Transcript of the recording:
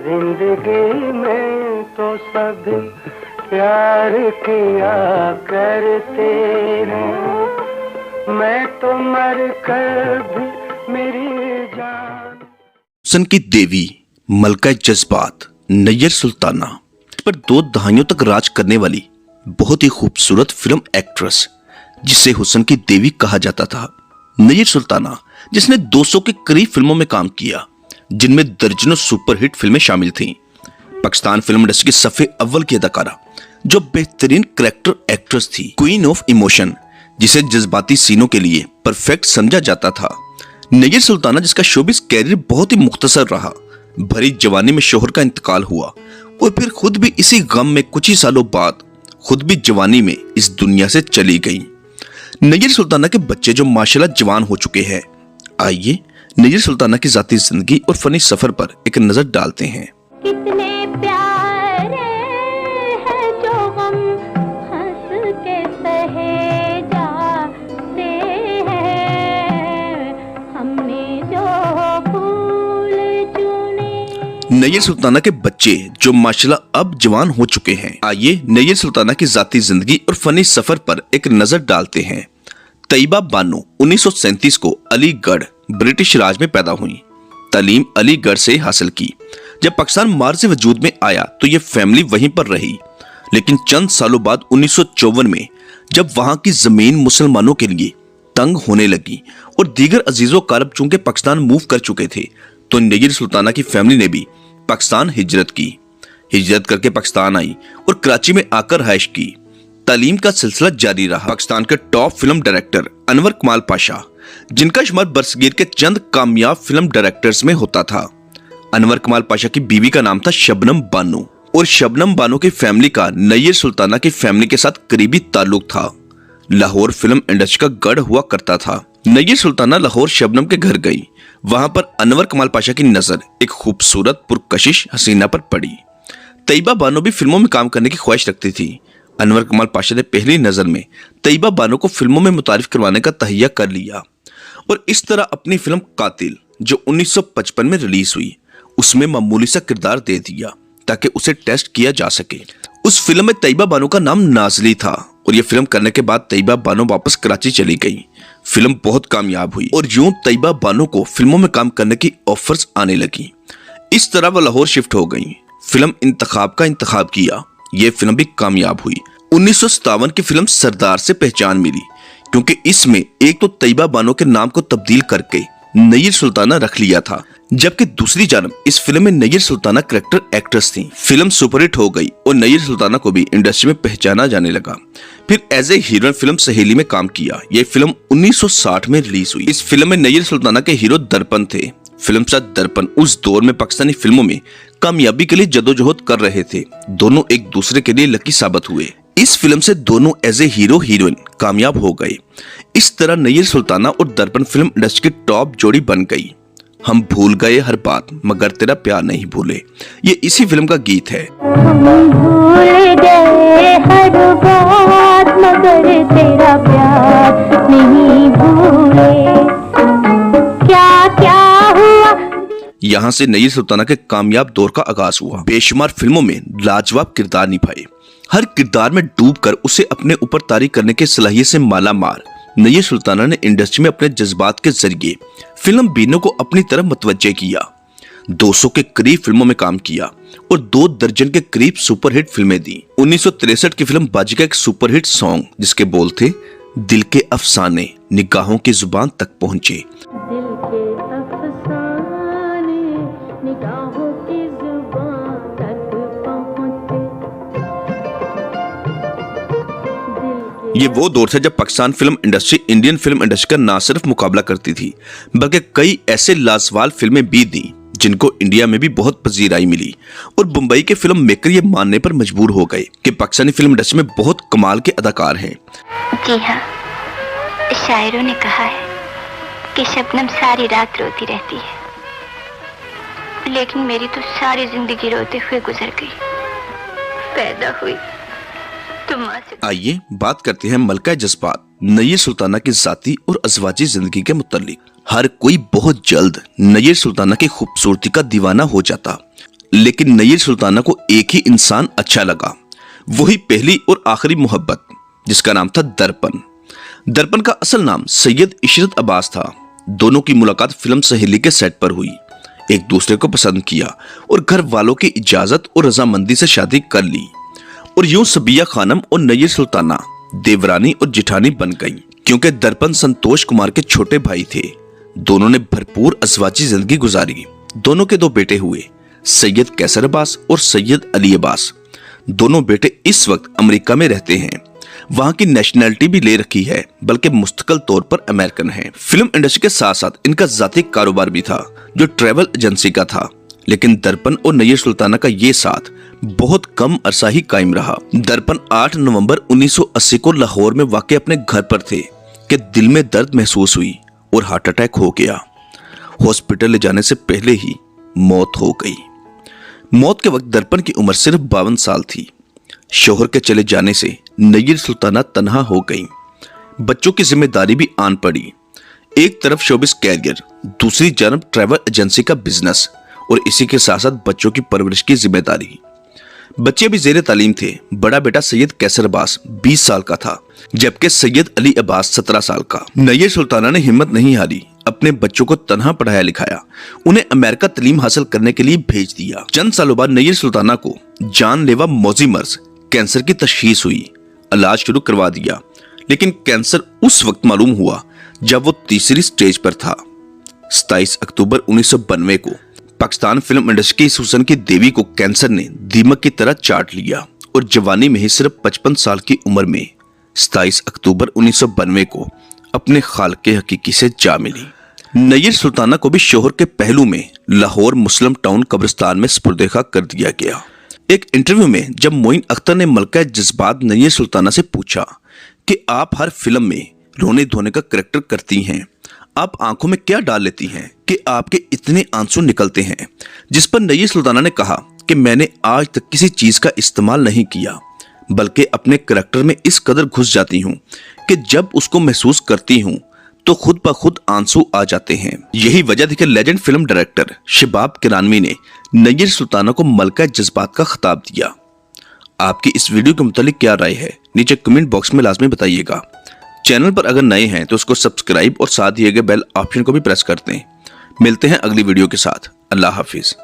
जिंदगी में तो सभी प्यार किया करते हैं, मैं तो मर कर भी मेरी जान। हुस्न की देवी, मलका जज्बात, नैयर सुल्ताना पर 2 दहाइयों तक राज करने वाली बहुत ही खूबसूरत फिल्म एक्ट्रेस जिसे हुस्न की देवी कहा जाता था। नैयर सुल्ताना जिसने 200 के करीब फिल्मों में काम किया, जिनमें दर्जनों सुपरहिट फिल्में शामिल थीं। पाकिस्तान फिल्म इंडस्ट्री के सफे अव्वल की अदाकारा जो बेहतरीन कैरेक्टर एक्ट्रेस थी, क्वीन ऑफ इमोशन, जिसे जज्बाती सीनों के लिए परफेक्ट समझा जाता था। नैयर सुल्ताना जिसका शोबिस कैरियर बहुत ही मुख्तसर रहा, भरी जवानी में शोहर का इंतकाल हुआ और फिर खुद भी इसी गम में कुछ ही सालों बाद खुद भी जवानी में इस दुनिया से चली गई। नैयर सुल्ताना के बच्चे जो माशाल्लाह जवान हो चुके हैं। आइए नैयर सुल्ताना की जाती जिंदगी और फनी सफर पर एक नजर डालते हैं। कितने प्यारे हैं जो गम हंस के सहे जाते हैं, हमने जो फूल चुने। नैयर सुल्ताना के बच्चे जो माशाल्लाह अब जवान हो चुके हैं। आइए नैयर सुल्ताना की जाती जिंदगी और फनी सफर पर एक नजर डालते हैं। तैयबा बानो 1937 को अलीगढ़ ब्रिटिश राज में पैदा हुई। तालीम अलीगढ़ से हासिल की। जब पाकिस्तान मार्ज वजूद में आया तो ये फैमिली वहीं पर रही, लेकिन चंद सालों बाद 1954 में जब वहां की जमीन मुसलमानों के लिए तंग होने लगी और दीगर अजीजों कारब चूंकि पाकिस्तान मूव कर चुके थे, तो नैयर सुल्ताना की फैमिली ने भी पाकिस्तान हिजरत की। हिजरत करके पाकिस्तान आई और कराची में आकर रहाइश की। तालीम का सिलसिला जारी रहा। पाकिस्तान के टॉप फिल्म डायरेक्टर अनवर कमाल पाशा, जिनका शुमार बरसगीर के चंद कामयाब फिल्म डायरेक्टर्स में होता था। अनवर कमाल पाशा की बीवी का नाम था शबनम बानो और शबनम बानो की फैमिली का नैयर सुल्ताना की फैमिली के साथ करीबी ताल्लुक था। लाहौर फिल्म इंडस्ट्री का गढ़ हुआ करता था। नैयर सुल्ताना लाहौर शबनम के घर गई। वहां पर अनवर कमाल पाशा की नजर एक खूबसूरत पुरकशिश हसीना पर पड़ी। तैयबा बानो भी फिल्मों में काम करने की ख्वाहिश रखती थी। अनवर कमाल पाशा ने पहली नजर में तैयबा बानो को फिल्मों में मुतारिफ करवाने का तहिया कर लिया और इस तरह अपनी फिल्म कातिल जो 1955 में रिलीज हुई उसमें मामूली सा किरदार दे दिया ताकि उसे टेस्ट किया जा सके। उस फिल्म में तैयबा बानो का नाम नाजली था और यह फिल्म करने के बाद तैयबा बानो वापस कराची चली गई। फिल्म बहुत कामयाब हुई और यूं तैयबा बानो को फिल्मों में काम करने की ऑफर्स आने लगी। इस तरह वह लाहौर शिफ्ट हो गई। फिल्म इंतखाब का इंतखाब किया। यह फिल्म भी कामयाब हुई। 1957 की फिल्म सरदार से पहचान मिली क्योंकि इसमें एक तो तैयबा बानो के नाम को तब्दील करके नैयर सुल्ताना रख लिया था, जबकि दूसरी जानब इस फिल्म में नैयर सुल्ताना कैरेक्टर एक्ट्रेस थी। फिल्म सुपरहिट हो गई और नैयर सुल्ताना को भी इंडस्ट्री में पहचाना जाने लगा। फिर एज ए हीरोइन फिल्म सहेली में काम किया। यह फिल्म 1960 में रिलीज हुई। इस फिल्म में नैयर सुल्ताना के हीरो दर्पण थे। फिल्म सा दर्पण उस दौर में पाकिस्तानी फिल्मों में कामयाबी के लिए जदोजहद कर रहे थे। दोनों एक दूसरे के लिए लकी साबित हुए। इस फिल्म से दोनों एज ए हीरो हीरोइन कामयाब हो गए। इस तरह नैयर सुल्ताना और दर्पण फिल्म इंडस्ट्री की टॉप जोड़ी बन गई। हम भूल गए हर बात मगर तेरा प्यार नहीं भूले, ये इसी फिल्म का गीत है। हम भूल गए हर बात मगर तेरा प्यार नहीं भूले, क्या क्या हुआ। यहाँ से नैयर सुल्ताना के कामयाब दौर का आगाज हुआ। बेशुमार फिल्मों में लाजवाब किरदार निभाए। हर किरदार में डूबकर उसे अपने ऊपर तारी करने के सलाहियत से माला मार नैयर सुल्ताना ने इंडस्ट्री में अपने जज्बात के जरिए फिल्म बीनों को अपनी तरफ मुतवज्जे किया। 200 के करीब फिल्मों में काम किया और 2 दर्जन के करीब सुपरहिट फिल्में दी। 1963 की फिल्म बाजी का एक सुपरहिट सॉन्ग जिसके बोल थे, दिल के अफसाने निगाहों की जुबान तक पहुंचे। ये वो दौर था जब Pakistan film industry Indian film industry का ना सिर्फ मुकाबला करती थी बल्कि कई ऐसे लाजवाब फिल्में भी दी जिनको इंडिया में भी बहुत पजीराई मिली और मुंबई के फिल्म मेकर ये मानने पर मजबूर हो गए कि पाकिस्तानी फिल्म इंडस्ट्री में बहुत कमाल के अदाकार हैं। जी हाँ, शायरों ने कहा है कि शबनम सारी रात रोती रहती है, लेकिन मेरी तो सारी जिंदगी रोते हुए गुजर गई। पैदा हुई आइए बात करते हैं मलका जज्बात नैयर सुल्ताना की जाती और अज़वाजी जिंदगी के मुतालिक। हर कोई बहुत जल्द नैयर सुल्ताना की खूबसूरती का दीवाना हो जाता। लेकिन नैयर सुल्ताना को एक ही इंसान अच्छा लगा, वही पहली और आखिरी मोहब्बत, जिसका नाम था दर्पण। दर्पण का असल नाम सैयद इशरत अब्बास था। दोनों की मुलाकात फिल्म सहेली के सेट पर हुई। एक दूसरे को पसंद किया और घर वालों की इजाजत और रजामंदी से शादी कर ली, और यूं सबिया खानम और नैयर सुल्ताना देवरानी और जिठानी बन गईं। क्योंकि दर्पण संतोष कुमार के छोटे भाई थे, दोनों ने भरपूर अज़वाजी जिंदगी गुजारी। दोनों के 2 बेटे हुए, सैयद कैसर अब्बास और सैयद अली अब्बास। दोनों बेटे इस वक्त अमेरिका में रहते हैं। वहां की नेशनैलिटी भी ले रखी है, बल्कि मुस्तकिल तौर पर अमेरिकन है। फिल्म इंडस्ट्री के साथ साथ इनका जाती कारोबार भी था, जो ट्रैवल एजेंसी का था। लेकिन दर्पण और नैयर सुल्ताना का ये साथ बहुत कम अरसा ही कायम रहा। दर्पण 8 नवंबर 1980 को लाहौर में वाक़ अपने घर पर थे कि दिल में दर्द महसूस हुई और हार्ट अटैक हो गया। हॉस्पिटल ले जाने से पहले ही मौत हो गई। मौत के वक्त दर्पण की उम्र सिर्फ 52 साल थी। शोहर के चले जाने से नैयर सुल्ताना तन्हा हो गई। बच्चों की जिम्मेदारी भी आन पड़ी। एक तरफ शोबिस कैरियर, दूसरी जानब ट्रैवल एजेंसी का बिजनेस, और इसी के साथ साथ बच्चों की परवरिश की जिम्मेदारी। बच्चे भी जेर तालीम थे। बड़ा बेटा सैयद कैसर अब्बास 20 साल का था, जबकि सैयद अली अब्बास 17 साल का। नैयर सुल्ताना ने हिम्मत नहीं हारी, अपने बच्चों को तन्हा पढ़ाया लिखाया, उन्हें अमेरिका तालीम हासिल करने के लिए भेज दिया। चंद सालों बाद नैयर सुल्ताना को जानलेवा मौजी मर्ज कैंसर की तशखीस हुई। इलाज शुरू करवा दिया, लेकिन कैंसर उस वक्त मालूम हुआ जब वो तीसरी स्टेज पर था। 27 अक्टूबर 1992 को पाकिस्तान फिल्म इंडस्ट्री की हुस्न की देवी को कैंसर ने दीमक की तरह चाट लिया, और जवानी में ही सिर्फ 55 साल की उम्र में 27 अक्टूबर 1992 को अपने खालिक हकीकी से जा मिली। नैयर सुल्ताना को भी शोहर के पहलू में लाहौर मुस्लिम टाउन कब्रिस्तान में सुपुर्द-ए-खाक कर दिया गया। एक इंटरव्यू में जब मोइन अख्तर ने मलका जज्बात नैयर सुल्ताना से पूछा कि आप हर फिल्म में रोने धोने का करैक्टर करती हैं, आप आंखों में क्या डाल लेती हैं कि आपके इतने आंसू निकलते हैं, जिस पर नैयर सुल्ताना ने कहा कि मैंने आज तक किसी चीज का इस्तेमाल नहीं किया, बल्कि अपने करैक्टर में इस कदर घुस जाती हूँ कि जब उसको महसूस करती हूँ तो खुद ब खुद आंसू आ जाते हैं। यही वजह थी कि लेजेंड फिल्म डायरेक्टर शबाब किरानवी ने नैयर सुल्ताना को मलका जज्बात का खिताब दिया। आपकी इस वीडियो के मुतालिक क्या राय है, नीचे कमेंट बॉक्स में लाजमी बताइएगा। चैनल पर अगर नए हैं तो उसको सब्सक्राइब और साथ दिए गए बेल ऑप्शन को भी प्रेस कर दें। मिलते हैं अगली वीडियो के साथ। अल्लाह हाफिज।